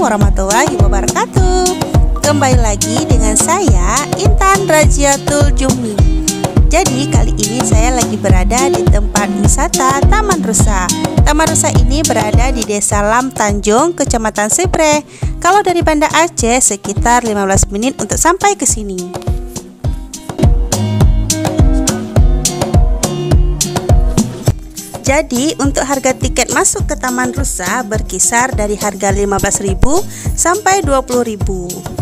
warahmatullahi wabarakatuh. Kembali lagi dengan saya Intan Rajiatul Jumi. Jadi kali ini saya lagi berada di tempat wisata Taman Rusa. Taman Rusa ini berada di desa Tanjong, kecamatan Sibreh. Kalau dari Banda Aceh sekitar 15 menit untuk sampai ke sini. Jadi untuk harga tiket masuk ke Taman Rusa berkisar dari harga 15.000 sampai 20.000.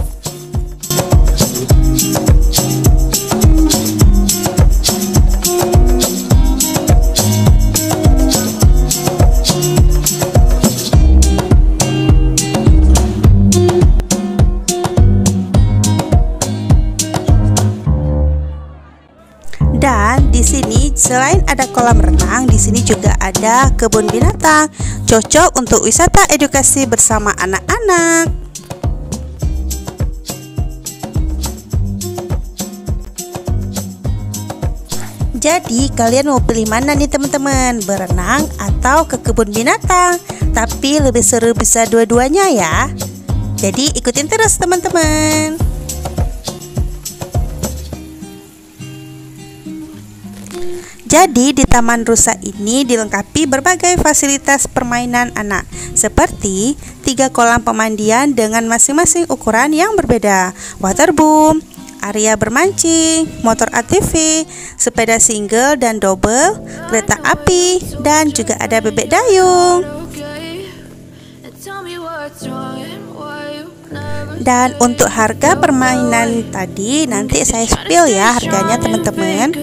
Dan di sini selain ada kolam renang, di sini juga ada kebun binatang, cocok untuk wisata edukasi bersama anak-anak. Jadi kalian mau pilih mana nih teman-teman, berenang atau ke kebun binatang? Tapi lebih seru bisa dua-duanya ya. Jadi ikutin terus teman-teman. Jadi di Taman Rusa ini dilengkapi berbagai fasilitas permainan anak seperti 3 kolam pemandian dengan masing-masing ukuran yang berbeda, waterboom, area bermancing, motor ATV, sepeda single dan double, kereta api, dan juga ada bebek dayung. Dan untuk harga permainan tadi nanti saya spill ya harganya teman-teman.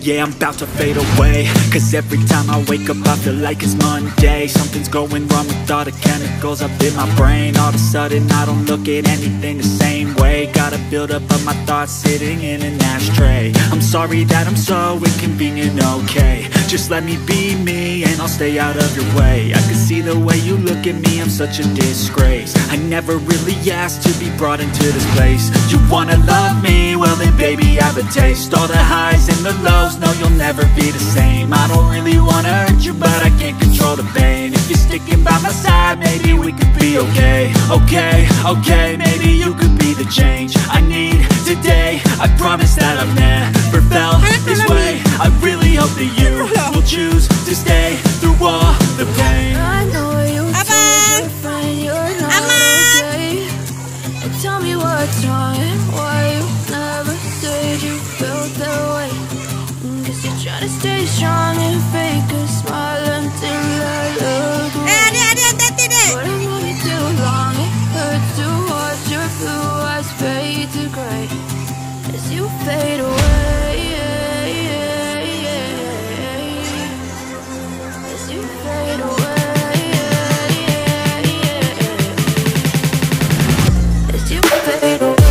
Yeah, I'm about to fade away, cause every time I wake up I feel like it's Monday. Something's going wrong with all the chemicals up in my brain. All of a sudden I don't look at anything the same way. Gotta build up of my thoughts sitting in an ashtray. I'm sorry that I'm so inconvenient, okay. Just let me be me and I'll stay out of your way. I can see the way you look at me, I'm such a disgrace. I never really asked to be brought into this place. You wanna love me? Well then baby I have a taste. All the highs and the lows, no, you'll never be the same. I don't really wanna hurt you, but I can't control the pain. If you're sticking by my side, maybe we could be okay. Okay, maybe you could be the change I need today. I promise that I've never felt this way. I really hope that you will choose to stay through all the pain. I know you told your friend you're not okay. Tell me what's wrong and why you never said you felt that way. Try to stay strong and fake a smile until I look away. But I know you too long, it hurts to watch your blue eyes fade to gray as you fade away. As you fade away. As you fade away.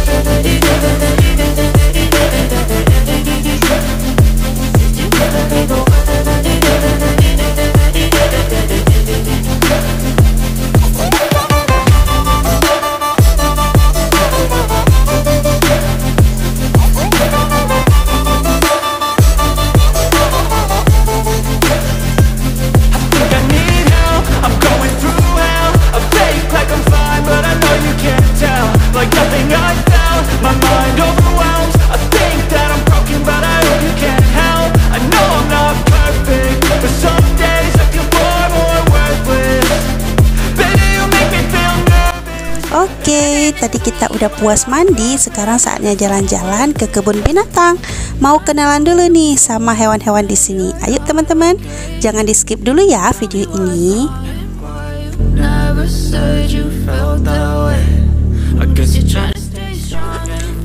Oke, tadi kita udah puas mandi, sekarang saatnya jalan-jalan ke kebun binatang. Mau kenalan dulu nih sama hewan-hewan di sini. Ayo teman-teman, jangan di skip dulu ya video ini.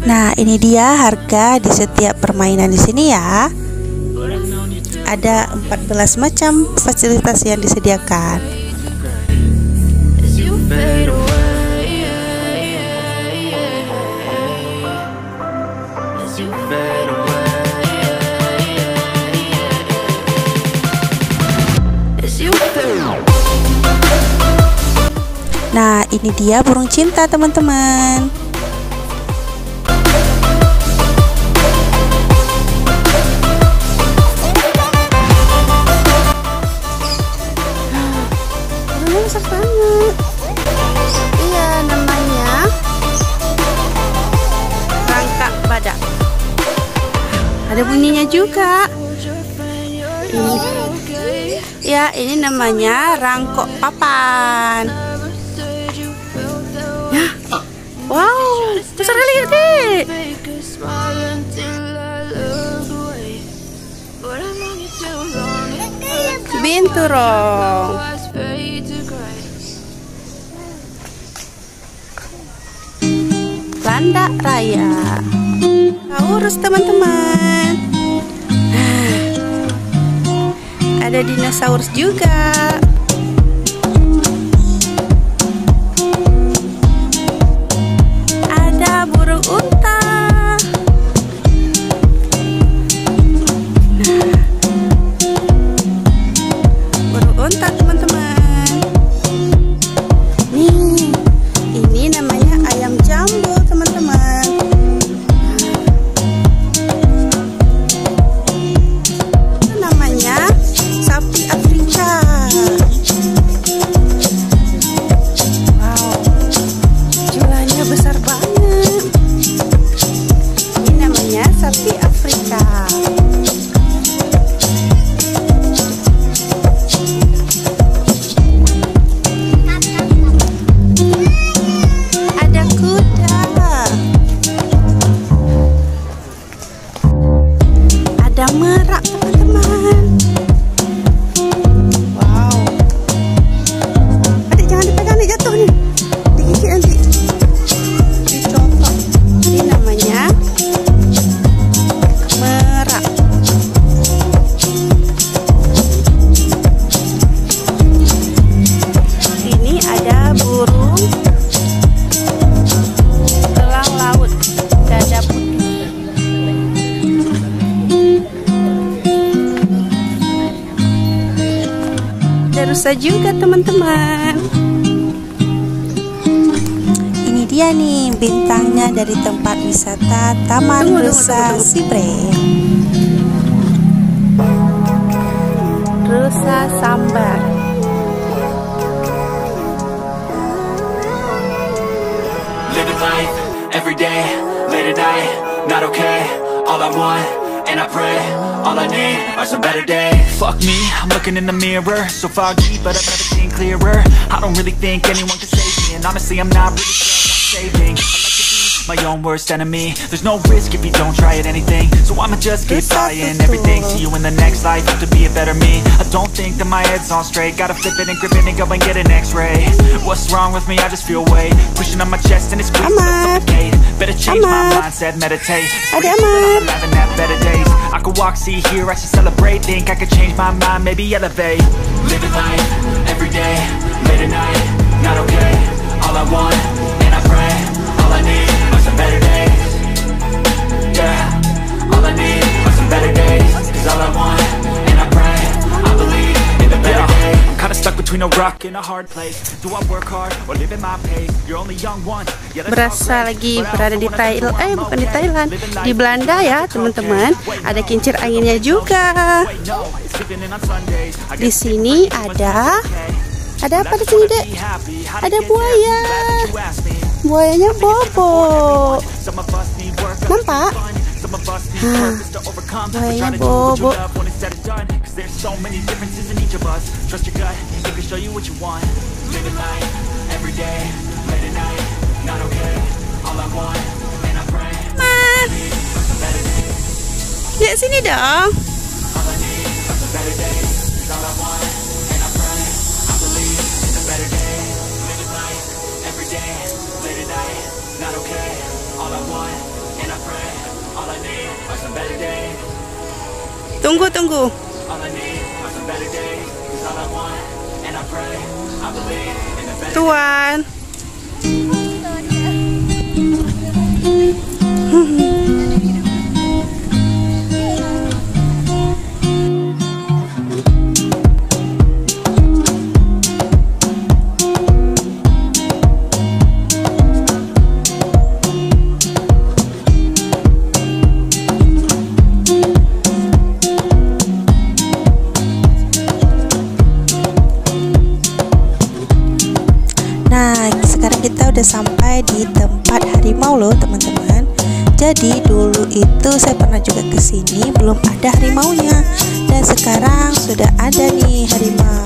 Nah, ini dia harga di setiap permainan di sini ya. Ada 14 macam fasilitas yang disediakan. Nah, ini dia burung cinta, teman-teman. Burungnya besar banget. Iya, namanya rangka badak. Ada bunyinya juga. Ya, ini namanya rangkok papan. Ya, wow, besar kali ya, Dek. Binturong. Landak raya. Urus, teman-teman. Ada dinosaurus juga. Ada burung unta. Burung unta, teman-teman. Nih, ini namanya ayam jambu, teman-teman. Namanya sapi Afrika. Wow, jumlahnya besar banget. Ini namanya sapi Afrika. Ada kuda. Ada merak, teman-teman. Wow. Adik, jangan dipegang, nih jatuh nih. Digigit nanti. Dicontoh. Ini namanya merak. Ini ada burung elang laut, dada putih. Ada rusa juga, teman-teman. Ini dia nih bintangnya dari tempat wisata Taman Rusa Sibreh. Rusa sambar. Living life, every day, late at night, not okay. All I want, and I pray, all I need are some better days. Fuck me, I'm looking in the mirror, so foggy, but I've never seen clearer. I don't really think anyone can save me, and honestly I'm not really sure I'm saving. I like to be my own worst enemy. There's no risk if you don't try at anything, so I'ma just keep buying everything. See you in the next life, have to be a better me. I don't think that my head's on straight, gotta flip it and grip it and go and get an x-ray. What's wrong with me? I just feel weight pushing on my chest and it's squeezing to suffocate. Better change my mindset, meditate. I'm having that better days. I could walk, see, hear, I should celebrate. Think I could change my mind, maybe elevate. Living life, every day, late at night, not okay. All I want, and I pray, all I need are some better days. Yeah, all I need are some better days. Cause all I want, and I pray, I believe in the better days. Kinda stuck between a rock and a hard place. Do I work hard or live in my pace? You're only young one. Berasa lagi berada di Thailand, bukan di Thailand, di Belanda ya, teman-teman. Ada kincir anginnya juga. Di sini ada apa di sini, Dek? Ada buaya. Buayanya bobo. Nampak? Buayanya bobo. Man, lihat sini dong. Tunggu. Tuan. udah sampai di tempat harimau loh teman-teman. Jadi dulu itu saya pernah juga kesini belum ada harimaunya, dan sekarang sudah ada nih harimau.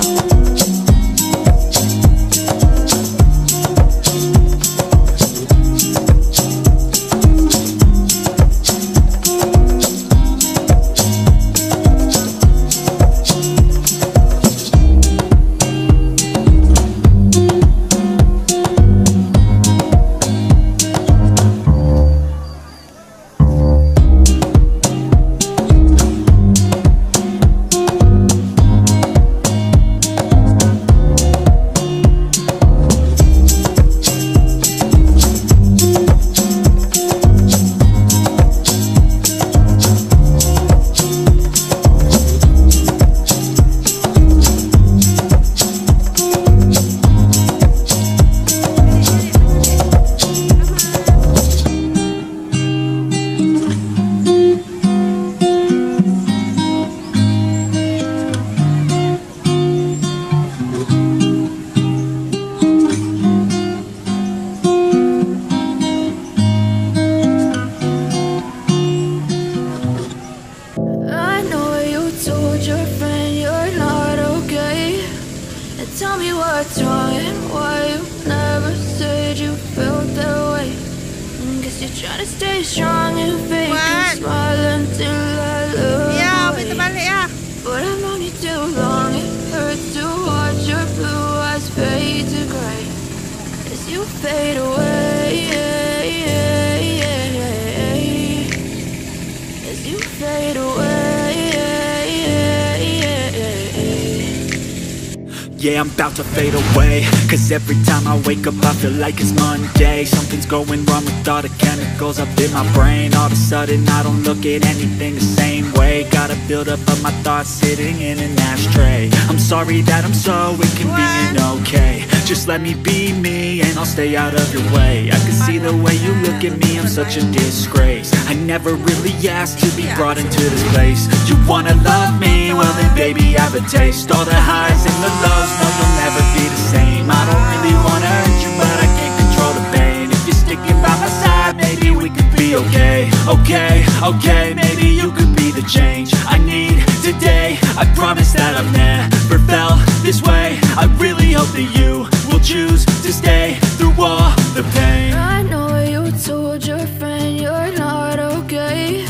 Yeah, I'm about to fade away, cause every time I wake up I feel like it's Monday. Something's going wrong with all the chemicals up in my brain. All of a sudden I don't look at anything the same way. Got a buildup of my thoughts sitting in an ashtray. I'm sorry that I'm so inconvenient, okay. Just let me be me and I'll stay out of your way. I can see the way you look at me, I'm such a disgrace. I never really asked to be brought into this place. You wanna love me? Well then baby I have a taste. All the highs and the lows, no you'll never be the same. I don't really wanna hurt you but I can't control the pain. If you're sticking by my side, maybe we could be okay. Okay, maybe you could be the change I need today. I promise that I've never felt this way. I really hope that you will choose to stay through all the pain. I know you told your friend you're not okay,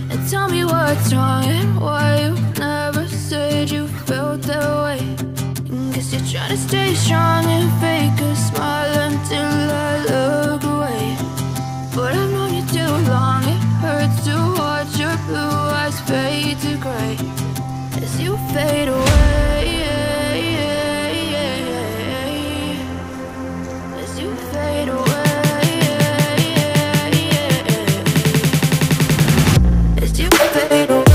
and tell me what's wrong and why you never said you felt that way. Guess you're trying to stay strong and fake a smile until I look away. But I've known you too long, it hurts to watch your blue eyes fade to gray as you fade away. As you fade away. As you fade away.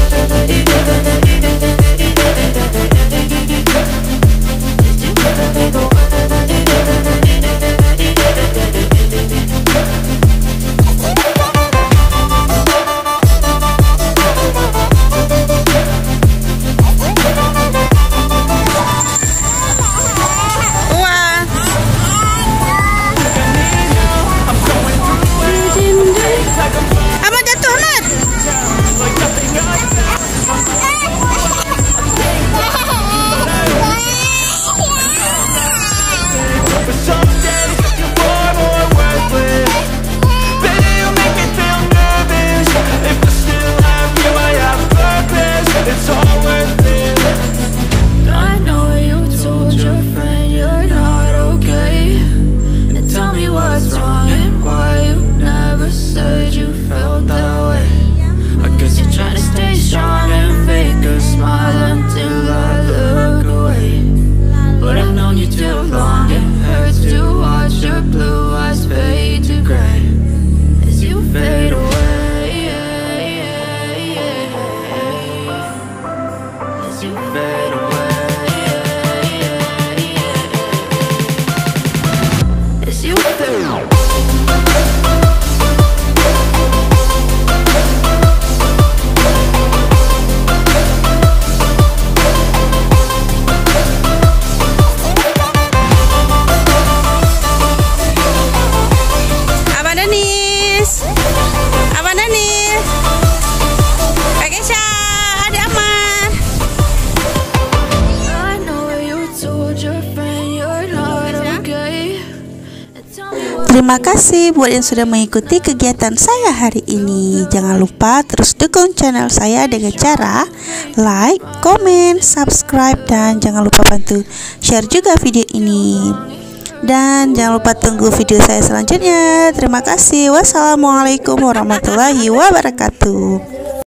Terima kasih buat yang sudah mengikuti kegiatan saya hari ini. Jangan lupa terus dukung channel saya dengan cara like, komen, subscribe, dan jangan lupa bantu share juga video ini. Dan jangan lupa tunggu video saya selanjutnya. Terima kasih. Wassalamualaikum warahmatullahi wabarakatuh.